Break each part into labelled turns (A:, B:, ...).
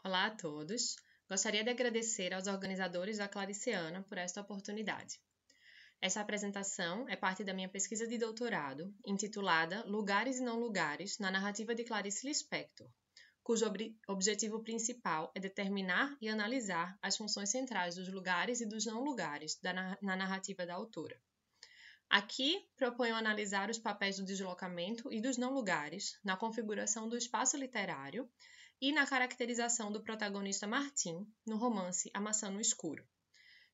A: Olá a todos. Gostaria de agradecer aos organizadores da Clariciana por esta oportunidade. Essa apresentação é parte da minha pesquisa de doutorado, intitulada Lugares e Não Lugares na Narrativa de Clarice Lispector, cujo objetivo principal é determinar e analisar as funções centrais dos lugares e dos não lugares na narrativa da autora. Aqui, proponho analisar os papéis do deslocamento e dos não lugares na configuração do espaço literário e na caracterização do protagonista Martim no romance A Maçã no Escuro.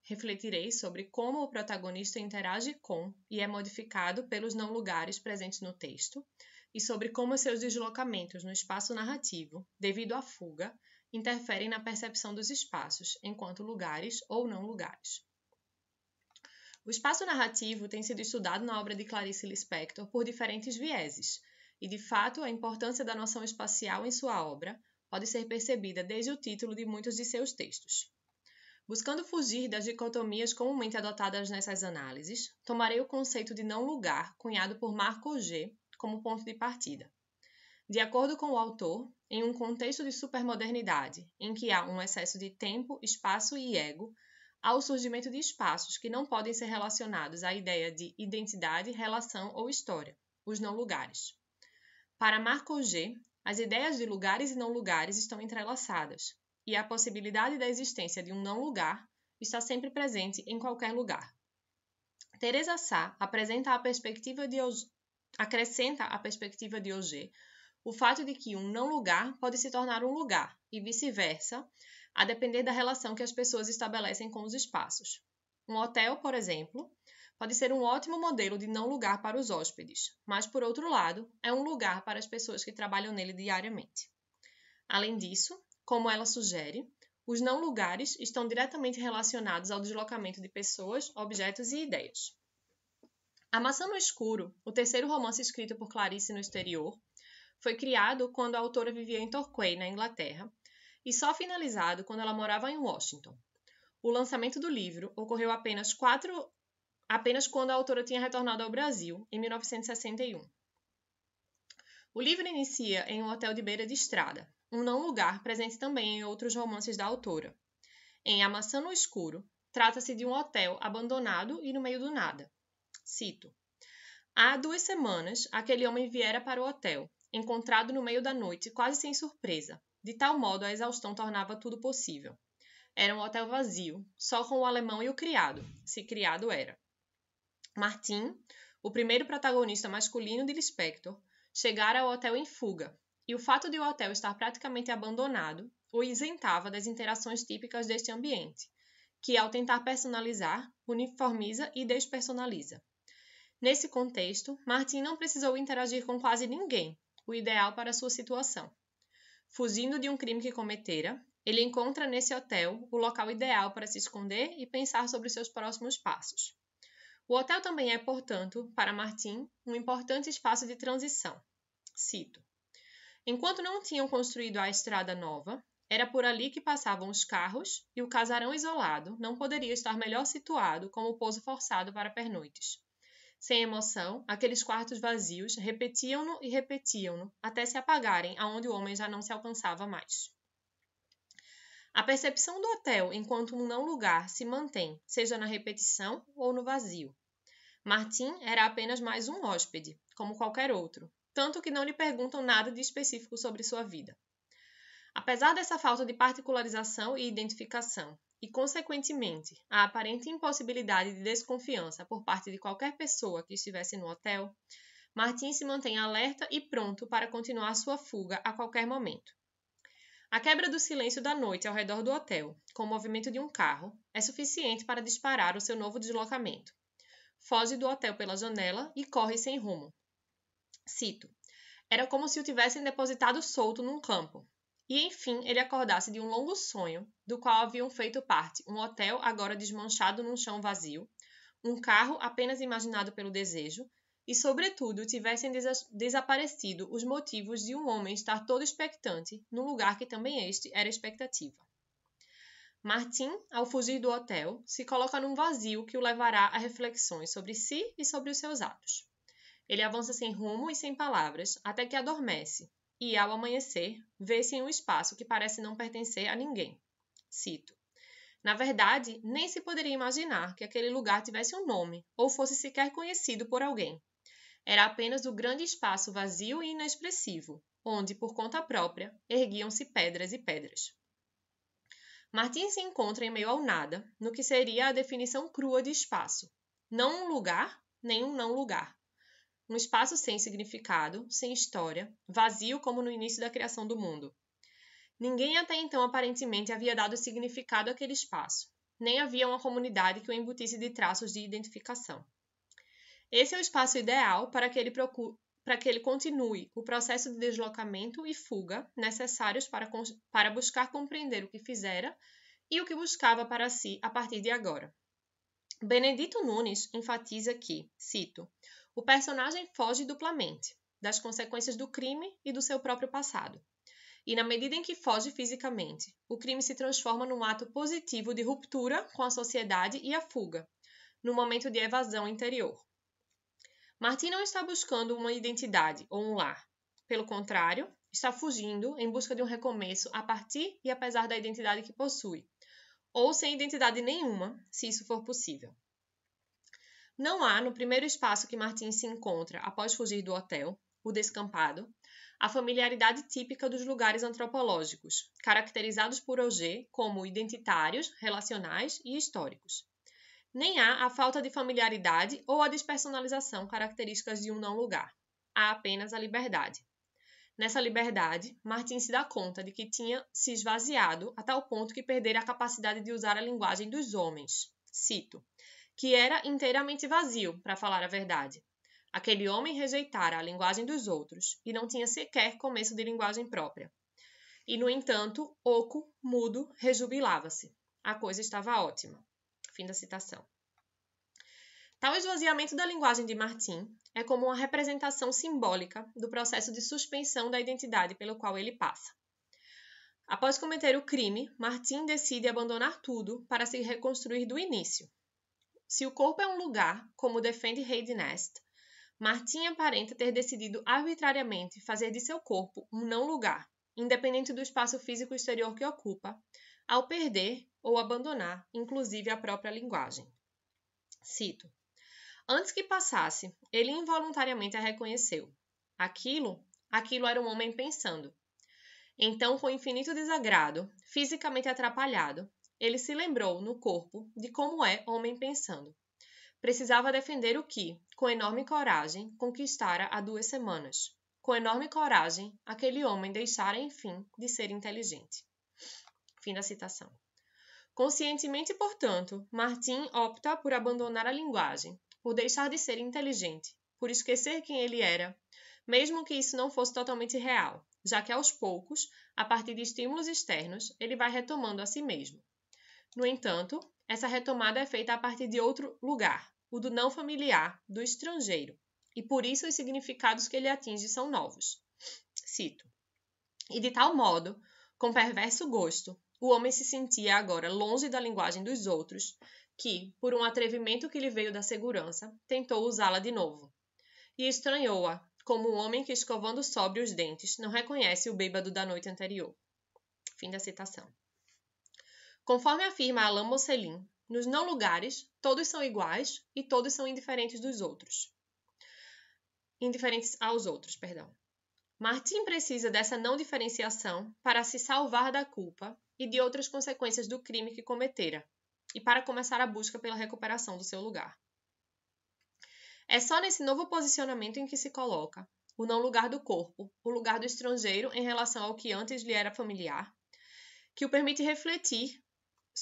A: Refletirei sobre como o protagonista interage com e é modificado pelos não lugares presentes no texto e sobre como seus deslocamentos no espaço narrativo, devido à fuga, interferem na percepção dos espaços enquanto lugares ou não lugares. O espaço narrativo tem sido estudado na obra de Clarice Lispector por diferentes vieses, e de fato a importância da noção espacial em sua obra pode ser percebida desde o título de muitos de seus textos. Buscando fugir das dicotomias comumente adotadas nessas análises, tomarei o conceito de não lugar cunhado por Marc Augé como ponto de partida. De acordo com o autor, em um contexto de supermodernidade, em que há um excesso de tempo, espaço e ego, há o surgimento de espaços que não podem ser relacionados à ideia de identidade, relação ou história, os não lugares. Para Marc Augé, as ideias de lugares e não lugares estão entrelaçadas, e a possibilidade da existência de um não lugar está sempre presente em qualquer lugar. Teresa Sá acrescenta a perspectiva de Augé o fato de que um não lugar pode se tornar um lugar, e vice-versa, a depender da relação que as pessoas estabelecem com os espaços. Um hotel, por exemplo, pode ser um ótimo modelo de não lugar para os hóspedes, mas, por outro lado, é um lugar para as pessoas que trabalham nele diariamente. Além disso, como ela sugere, os não lugares estão diretamente relacionados ao deslocamento de pessoas, objetos e ideias. A Maçã no Escuro, o terceiro romance escrito por Clarice no exterior, foi criado quando a autora vivia em Torquay, na Inglaterra, e só finalizado quando ela morava em Washington. O lançamento do livro ocorreu apenas quando a autora tinha retornado ao Brasil, em 1961. O livro inicia em um hotel de beira de estrada, um não lugar presente também em outros romances da autora. Em A Maçã no Escuro, trata-se de um hotel abandonado e no meio do nada. Cito: Há 2 semanas, aquele homem viera para o hotel, encontrado no meio da noite, quase sem surpresa. De tal modo, a exaustão tornava tudo possível. Era um hotel vazio, só com o alemão e o criado, se criado era. Martim, o primeiro protagonista masculino de Lispector, chegara ao hotel em fuga, e o fato de o hotel estar praticamente abandonado o isentava das interações típicas deste ambiente, que, ao tentar personalizar, uniformiza e despersonaliza. Nesse contexto, Martim não precisou interagir com quase ninguém, o ideal para sua situação. Fugindo de um crime que cometera, ele encontra nesse hotel o local ideal para se esconder e pensar sobre seus próximos passos. O hotel também é, portanto, para Martim, um importante espaço de transição. Cito: Enquanto não tinham construído a estrada nova, era por ali que passavam os carros e o casarão isolado não poderia estar melhor situado como pouso forçado para pernoites. Sem emoção, aqueles quartos vazios repetiam-no e repetiam-no até se apagarem aonde o homem já não se alcançava mais. A percepção do hotel enquanto um não lugar se mantém, seja na repetição ou no vazio. Martim era apenas mais um hóspede, como qualquer outro, tanto que não lhe perguntam nada de específico sobre sua vida. Apesar dessa falta de particularização e identificação, e, consequentemente, a aparente impossibilidade de desconfiança por parte de qualquer pessoa que estivesse no hotel, Martim se mantém alerta e pronto para continuar sua fuga a qualquer momento. A quebra do silêncio da noite ao redor do hotel, com o movimento de um carro, é suficiente para disparar o seu novo deslocamento. Foge do hotel pela janela e corre sem rumo. Cito: Era como se o tivessem depositado solto num campo. E, enfim, ele acordasse de um longo sonho, do qual haviam feito parte um hotel agora desmanchado num chão vazio, um carro apenas imaginado pelo desejo, e, sobretudo, tivessem desaparecido os motivos de um homem estar todo expectante num lugar que também este era expectativa. Martim, ao fugir do hotel, se coloca num vazio que o levará a reflexões sobre si e sobre os seus atos. Ele avança sem rumo e sem palavras, até que adormece, e, ao amanhecer, vê-se em um espaço que parece não pertencer a ninguém. Cito: na verdade, nem se poderia imaginar que aquele lugar tivesse um nome ou fosse sequer conhecido por alguém. Era apenas o grande espaço vazio e inexpressivo, onde, por conta própria, erguiam-se pedras e pedras. Martin se encontra em meio ao nada, no que seria a definição crua de espaço. Não um lugar, nem um não lugar. Um espaço sem significado, sem história, vazio como no início da criação do mundo. Ninguém até então aparentemente havia dado significado àquele espaço, nem havia uma comunidade que o embutisse de traços de identificação. Esse é o espaço ideal para que ele continue o processo de deslocamento e fuga necessários para buscar compreender o que fizera e o que buscava para si a partir de agora. Benedito Nunes enfatiza que, cito, o personagem foge duplamente das consequências do crime e do seu próprio passado. E na medida em que foge fisicamente, o crime se transforma num ato positivo de ruptura com a sociedade e a fuga, num momento de evasão interior. Martin não está buscando uma identidade ou um lar. Pelo contrário, está fugindo em busca de um recomeço a partir e apesar da identidade que possui, ou sem identidade nenhuma, se isso for possível. Não há, no primeiro espaço que Martin se encontra após fugir do hotel, o descampado, a familiaridade típica dos lugares antropológicos, caracterizados por Auger como identitários, relacionais e históricos. Nem há a falta de familiaridade ou a despersonalização características de um não lugar. Há apenas a liberdade. Nessa liberdade, Martin se dá conta de que tinha se esvaziado a tal ponto que perdera a capacidade de usar a linguagem dos homens. Cito: que era inteiramente vazio, para falar a verdade. Aquele homem rejeitara a linguagem dos outros e não tinha sequer começo de linguagem própria. E, no entanto, oco, mudo, rejubilava-se. A coisa estava ótima. Fim da citação. Tal esvaziamento da linguagem de Martin é como uma representação simbólica do processo de suspensão da identidade pelo qual ele passa. Após cometer o crime, Martin decide abandonar tudo para se reconstruir do início. Se o corpo é um lugar, como defende Heidi Nest, Martin aparenta ter decidido arbitrariamente fazer de seu corpo um não lugar, independente do espaço físico exterior que ocupa, ao perder ou abandonar, inclusive, a própria linguagem. Cito: antes que passasse, ele involuntariamente a reconheceu. Aquilo era um homem pensando. Então, com infinito desagrado, fisicamente atrapalhado, ele se lembrou, no corpo, de como é homem pensando. Precisava defender o que, com enorme coragem, conquistara há 2 semanas. Com enorme coragem, aquele homem deixara, enfim, de ser inteligente. Fim da citação. Conscientemente, portanto, Martin opta por abandonar a linguagem, por deixar de ser inteligente, por esquecer quem ele era, mesmo que isso não fosse totalmente real, já que aos poucos, a partir de estímulos externos, ele vai retomando a si mesmo. No entanto, essa retomada é feita a partir de outro lugar, o do não familiar, do estrangeiro, e por isso os significados que ele atinge são novos. Cito: e de tal modo, com perverso gosto, o homem se sentia agora longe da linguagem dos outros, que, por um atrevimento que lhe veio da segurança, tentou usá-la de novo. E estranhou-a, como um homem que, escovando sóbrio os dentes, não reconhece o bêbado da noite anterior. Fim da citação. Conforme afirma Alain Mocelin, nos não lugares, todos são iguais e todos são indiferentes aos outros. Martin precisa dessa não diferenciação para se salvar da culpa e de outras consequências do crime que cometera, e para começar a busca pela recuperação do seu lugar. É só nesse novo posicionamento em que se coloca o não lugar do corpo, o lugar do estrangeiro em relação ao que antes lhe era familiar, que o permite refletir,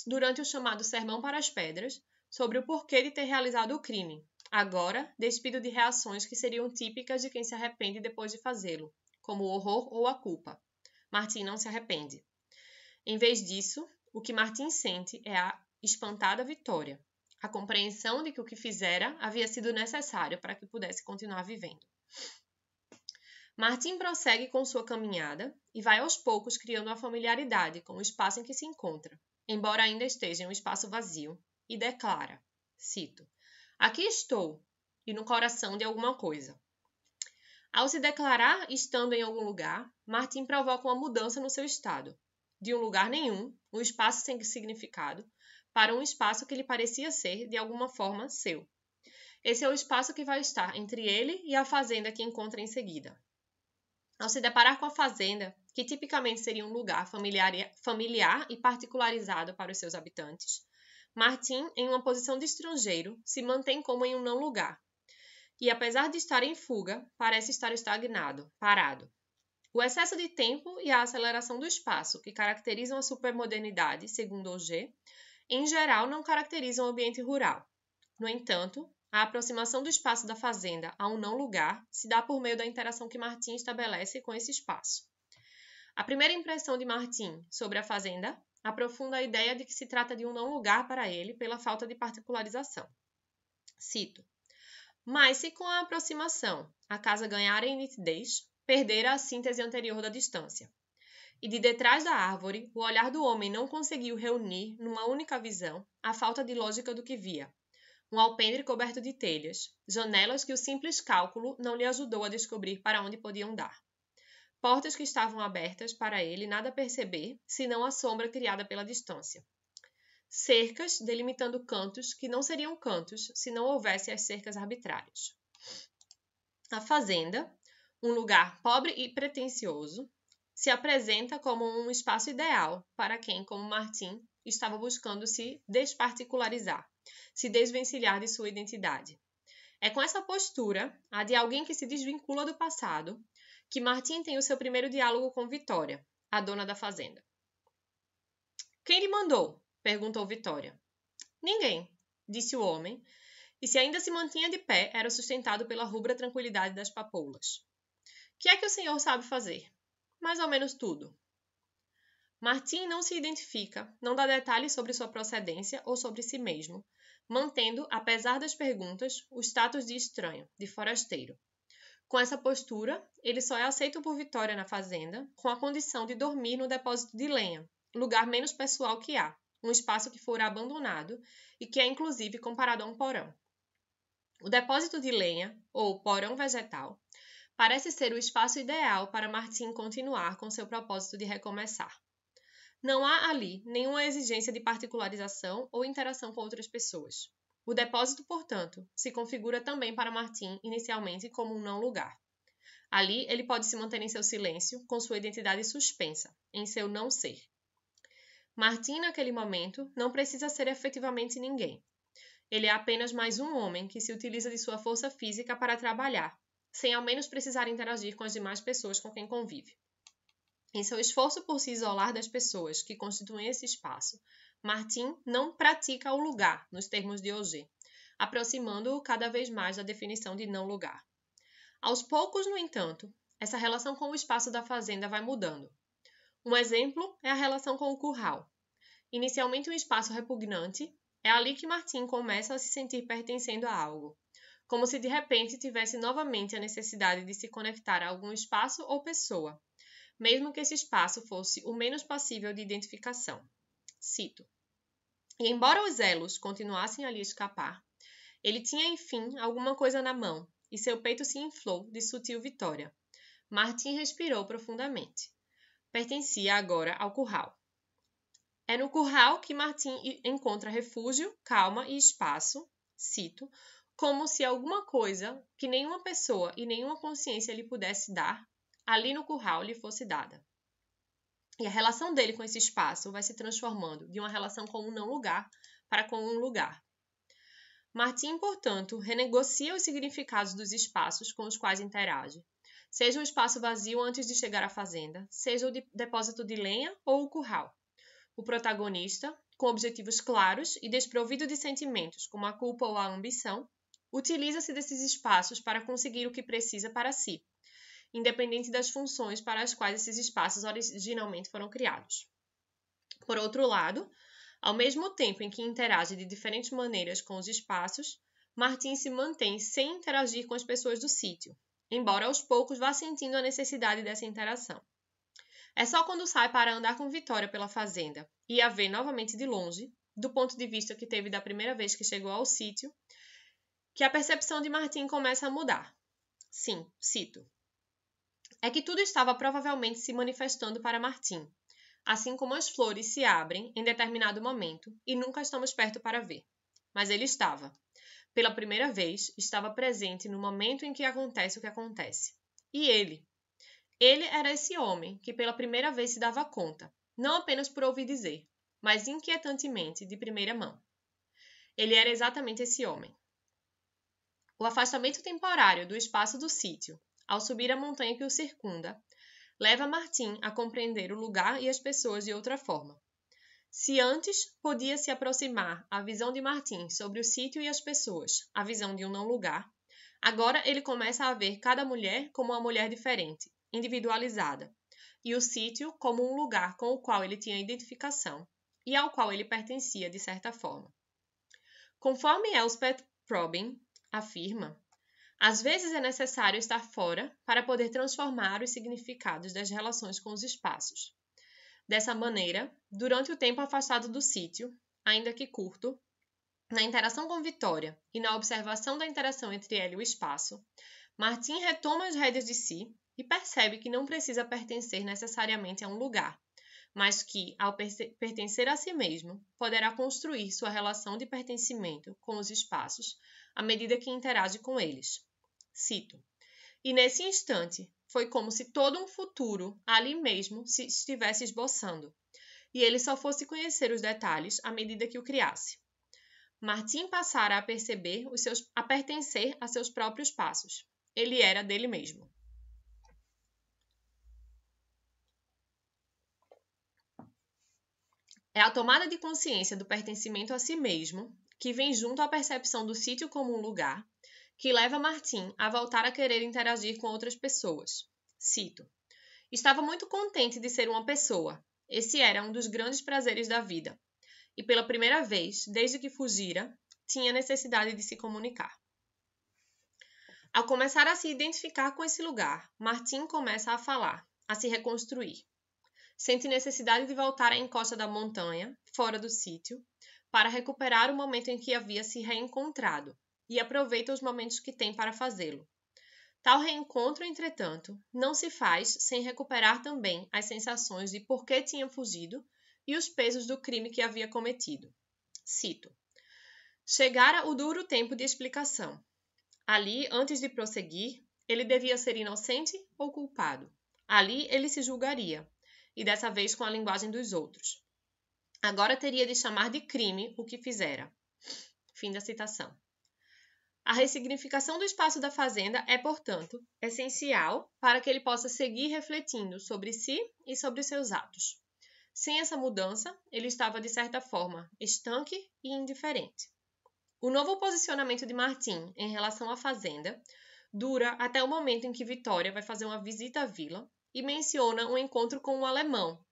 A: durante o chamado Sermão para as Pedras, sobre o porquê de ter realizado o crime, agora despido de reações que seriam típicas de quem se arrepende depois de fazê-lo, como o horror ou a culpa. Martin não se arrepende. Em vez disso, o que Martin sente é a espantada vitória, a compreensão de que o que fizera havia sido necessário para que pudesse continuar vivendo. Martin prossegue com sua caminhada e vai aos poucos criando uma familiaridade com o espaço em que se encontra, embora ainda esteja em um espaço vazio, e declara, cito: aqui estou, e no coração de alguma coisa. Ao se declarar estando em algum lugar, Martim provoca uma mudança no seu estado, de um lugar nenhum, um espaço sem significado, para um espaço que lhe parecia ser, de alguma forma, seu. Esse é o espaço que vai estar entre ele e a fazenda que encontra em seguida. Ao se deparar com a fazenda, que tipicamente seria um lugar familiar e particularizado para os seus habitantes, Martim, em uma posição de estrangeiro, se mantém como em um não lugar. E apesar de estar em fuga, parece estar estagnado, parado. O excesso de tempo e a aceleração do espaço, que caracterizam a supermodernidade, segundo Auger, em geral não caracterizam o ambiente rural. No entanto, a aproximação do espaço da fazenda a um não lugar se dá por meio da interação que Martim estabelece com esse espaço. A primeira impressão de Martim sobre a fazenda aprofunda a ideia de que se trata de um não lugar para ele pela falta de particularização. Cito: mas se com a aproximação a casa ganhara em nitidez, perdera a síntese anterior da distância. E de detrás da árvore, o olhar do homem não conseguiu reunir, numa única visão, a falta de lógica do que via. Um alpendre coberto de telhas, janelas que o simples cálculo não lhe ajudou a descobrir para onde podiam dar. Portas que estavam abertas para ele nada perceber, senão a sombra criada pela distância. Cercas delimitando cantos que não seriam cantos se não houvesse as cercas arbitrárias. A fazenda, um lugar pobre e pretensioso, se apresenta como um espaço ideal para quem, como Martim, estava buscando se desparticularizar, se desvencilhar de sua identidade. É com essa postura, a de alguém que se desvincula do passado, que Martim tem o seu primeiro diálogo com Vitória, a dona da fazenda. Quem lhe mandou? Perguntou Vitória. Ninguém, disse o homem, e se ainda se mantinha de pé, era sustentado pela rubra tranquilidade das papoulas. Que é que o senhor sabe fazer? Mais ou menos tudo. Martim não se identifica, não dá detalhes sobre sua procedência ou sobre si mesmo, mantendo, apesar das perguntas, o status de estranho, de forasteiro. Com essa postura, ele só é aceito por Vitória na fazenda, com a condição de dormir no depósito de lenha, lugar menos pessoal que há, um espaço que fora abandonado e que é inclusive comparado a um porão. O depósito de lenha, ou porão vegetal, parece ser o espaço ideal para Martim continuar com seu propósito de recomeçar. Não há ali nenhuma exigência de particularização ou interação com outras pessoas. O depósito, portanto, se configura também para Martim inicialmente como um não lugar. Ali ele pode se manter em seu silêncio, com sua identidade suspensa, em seu não ser. Martim, naquele momento, não precisa ser efetivamente ninguém. Ele é apenas mais um homem que se utiliza de sua força física para trabalhar, sem ao menos precisar interagir com as demais pessoas com quem convive. Em seu esforço por se isolar das pessoas que constituem esse espaço, Martim não pratica o lugar, nos termos de Auger, aproximando-o cada vez mais da definição de não lugar. Aos poucos, no entanto, essa relação com o espaço da fazenda vai mudando. Um exemplo é a relação com o curral. Inicialmente um espaço repugnante, é ali que Martim começa a se sentir pertencendo a algo, como se de repente tivesse novamente a necessidade de se conectar a algum espaço ou pessoa, mesmo que esse espaço fosse o menos passível de identificação. Cito: e embora os elos continuassem a lhe escapar, ele tinha enfim alguma coisa na mão, e seu peito se inflou de sutil vitória. Martim respirou profundamente. Pertencia agora ao curral. É no curral que Martim encontra refúgio, calma e espaço, cito, como se alguma coisa que nenhuma pessoa e nenhuma consciência lhe pudesse dar, ali no curral lhe fosse dada. E a relação dele com esse espaço vai se transformando de uma relação com um não lugar para com um lugar. Martim, portanto, renegocia os significados dos espaços com os quais interage, seja o espaço vazio antes de chegar à fazenda, seja o depósito de lenha ou o curral. O protagonista, com objetivos claros e desprovido de sentimentos como a culpa ou a ambição, utiliza-se desses espaços para conseguir o que precisa para si, independente das funções para as quais esses espaços originalmente foram criados. Por outro lado, ao mesmo tempo em que interage de diferentes maneiras com os espaços, Martim se mantém sem interagir com as pessoas do sítio, embora aos poucos vá sentindo a necessidade dessa interação. É só quando sai para andar com Vitória pela fazenda e a vê novamente de longe, do ponto de vista que teve da primeira vez que chegou ao sítio, que a percepção de Martim começa a mudar. Sim, cito: é que tudo estava provavelmente se manifestando para Martim, assim como as flores se abrem em determinado momento e nunca estamos perto para ver. Mas ele estava. Pela primeira vez, estava presente no momento em que acontece o que acontece. E ele era esse homem que pela primeira vez se dava conta, não apenas por ouvir dizer, mas inquietantemente de primeira mão. Ele era exatamente esse homem. O afastamento temporário do espaço do sítio, ao subir a montanha que o circunda, leva Martim a compreender o lugar e as pessoas de outra forma. Se antes podia se aproximar a visão de Martim sobre o sítio e as pessoas, a visão de um não-lugar, agora ele começa a ver cada mulher como uma mulher diferente, individualizada, e o sítio como um lugar com o qual ele tinha identificação e ao qual ele pertencia de certa forma. Conforme Elspeth Probyn afirma, às vezes é necessário estar fora para poder transformar os significados das relações com os espaços. Dessa maneira, durante o tempo afastado do sítio, ainda que curto, na interação com Vitória e na observação da interação entre ela e o espaço, Martim retoma as rédeas de si e percebe que não precisa pertencer necessariamente a um lugar, mas que, ao pertencer a si mesmo, poderá construir sua relação de pertencimento com os espaços à medida que interage com eles. Cito: "E nesse instante, foi como se todo um futuro ali mesmo se estivesse esboçando, e ele só fosse conhecer os detalhes à medida que o criasse. Martim passara a pertencer a seus próprios passos. Ele era dele mesmo." É a tomada de consciência do pertencimento a si mesmo, que vem junto à percepção do sítio como um lugar, que leva Martim a voltar a querer interagir com outras pessoas. Cito: "Estava muito contente de ser uma pessoa. Esse era um dos grandes prazeres da vida. E pela primeira vez, desde que fugira, tinha necessidade de se comunicar." Ao começar a se identificar com esse lugar, Martim começa a falar, a se reconstruir. Sente necessidade de voltar à encosta da montanha, fora do sítio, para recuperar o momento em que havia se reencontrado, e aproveita os momentos que tem para fazê-lo. Tal reencontro, entretanto, não se faz sem recuperar também as sensações de por que tinha fugido e os pesos do crime que havia cometido. Cito: "Chegara o duro tempo de explicação. Ali, antes de prosseguir, ele devia ser inocente ou culpado. Ali ele se julgaria, e dessa vez com a linguagem dos outros. Agora teria de chamar de crime o que fizera." Fim da citação. A ressignificação do espaço da fazenda é, portanto, essencial para que ele possa seguir refletindo sobre si e sobre seus atos. Sem essa mudança, ele estava, de certa forma, estanque e indiferente. O novo posicionamento de Martim em relação à fazenda dura até o momento em que Vitória vai fazer uma visita à vila e menciona um encontro com um alemão,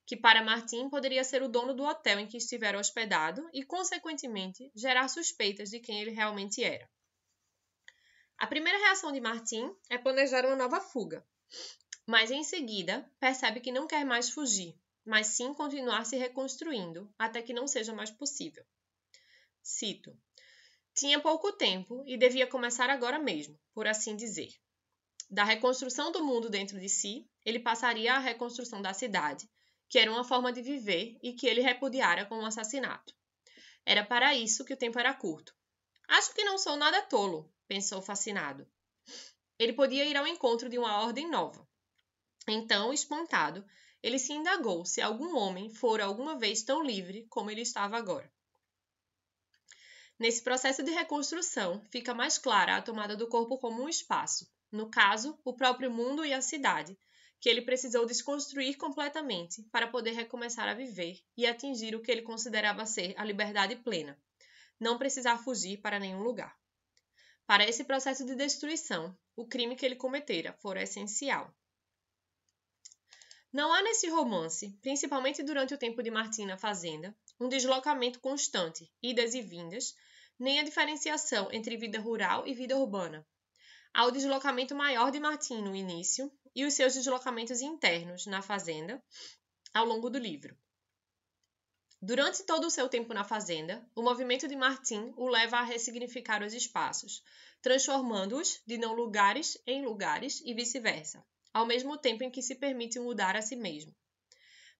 A: que para Martim poderia ser o dono do hotel em que estivera hospedado e, consequentemente, gerar suspeitas de quem ele realmente era. A primeira reação de Martim é planejar uma nova fuga, mas em seguida percebe que não quer mais fugir, mas sim continuar se reconstruindo até que não seja mais possível. Cito: "Tinha pouco tempo e devia começar agora mesmo, por assim dizer. Da reconstrução do mundo dentro de si, ele passaria à reconstrução da cidade, que era uma forma de viver e que ele repudiara com um assassinato. Era para isso que o tempo era curto. Acho que não sou nada tolo", pensou fascinado. Ele podia ir ao encontro de uma ordem nova. Então, espantado, ele se indagou se algum homem fora alguma vez tão livre como ele estava agora. Nesse processo de reconstrução, fica mais clara a tomada do corpo como um espaço, no caso, o próprio mundo e a cidade, que ele precisou desconstruir completamente para poder recomeçar a viver e atingir o que ele considerava ser a liberdade plena, não precisar fugir para nenhum lugar. Para esse processo de destruição, o crime que ele cometera fora essencial. Não há nesse romance, principalmente durante o tempo de Martim na fazenda, um deslocamento constante, idas e vindas, nem a diferenciação entre vida rural e vida urbana. Há o deslocamento maior de Martim no início e os seus deslocamentos internos na fazenda ao longo do livro. Durante todo o seu tempo na fazenda, o movimento de Martim o leva a ressignificar os espaços, transformando-os de não lugares em lugares e vice-versa, ao mesmo tempo em que se permite mudar a si mesmo.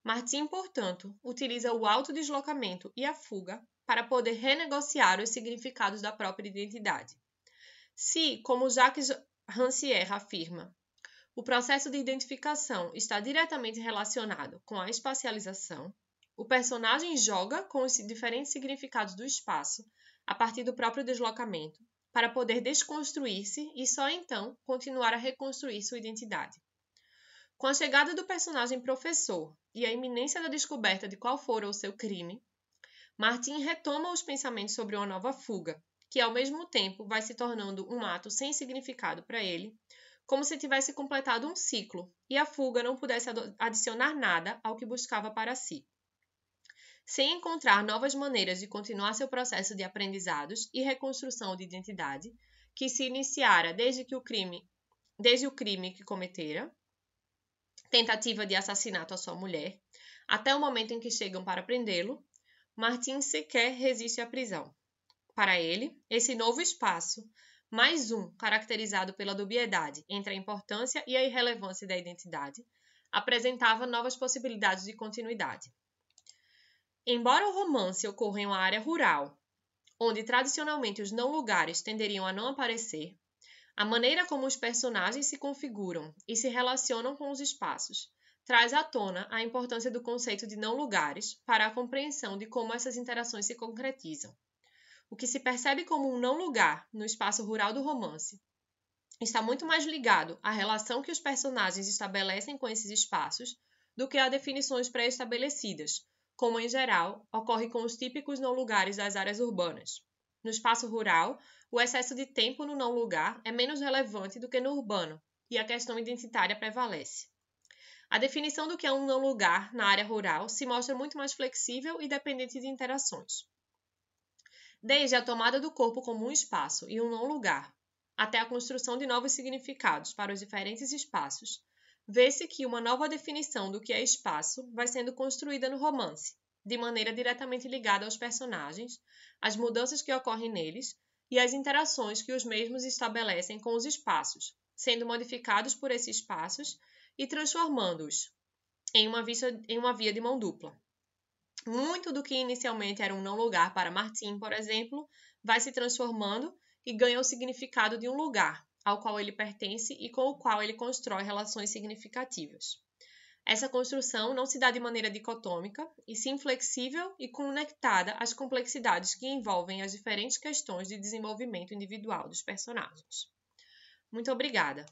A: Martin, portanto, utiliza o autodeslocamento e a fuga para poder renegociar os significados da própria identidade. Se, como Jacques Rancière afirma, o processo de identificação está diretamente relacionado com a espacialização, o personagem joga com os diferentes significados do espaço a partir do próprio deslocamento para poder desconstruir-se e só então continuar a reconstruir sua identidade. Com a chegada do personagem professor e a iminência da descoberta de qual fora o seu crime, Martin retoma os pensamentos sobre uma nova fuga, que ao mesmo tempo vai se tornando um ato sem significado para ele, como se tivesse completado um ciclo e a fuga não pudesse adicionar nada ao que buscava para si. Sem encontrar novas maneiras de continuar seu processo de aprendizados e reconstrução de identidade, que se iniciara desde o crime que cometera, tentativa de assassinato à sua mulher, até o momento em que chegam para prendê-lo, Martin sequer resiste à prisão. Para ele, esse novo espaço, mais um caracterizado pela dubiedade entre a importância e a irrelevância da identidade, apresentava novas possibilidades de continuidade. Embora o romance ocorra em uma área rural, onde tradicionalmente os não-lugares tenderiam a não aparecer, a maneira como os personagens se configuram e se relacionam com os espaços traz à tona a importância do conceito de não-lugares para a compreensão de como essas interações se concretizam. O que se percebe como um não-lugar no espaço rural do romance está muito mais ligado à relação que os personagens estabelecem com esses espaços do que a definições pré-estabelecidas, como em geral ocorre com os típicos não-lugares das áreas urbanas. No espaço rural, o excesso de tempo no não-lugar é menos relevante do que no urbano, e a questão identitária prevalece. A definição do que é um não-lugar na área rural se mostra muito mais flexível e dependente de interações. Desde a tomada do corpo como um espaço e um não-lugar, até a construção de novos significados para os diferentes espaços, vê-se que uma nova definição do que é espaço vai sendo construída no romance, de maneira diretamente ligada aos personagens, às mudanças que ocorrem neles e às interações que os mesmos estabelecem com os espaços, sendo modificados por esses espaços e transformando-os em uma via de mão dupla. Muito do que inicialmente era um não-lugar para Martin, por exemplo, vai se transformando e ganha o significado de um lugar, ao qual ele pertence e com o qual ele constrói relações significativas. Essa construção não se dá de maneira dicotômica, e sim flexível e conectada às complexidades que envolvem as diferentes questões de desenvolvimento individual dos personagens. Muito obrigada!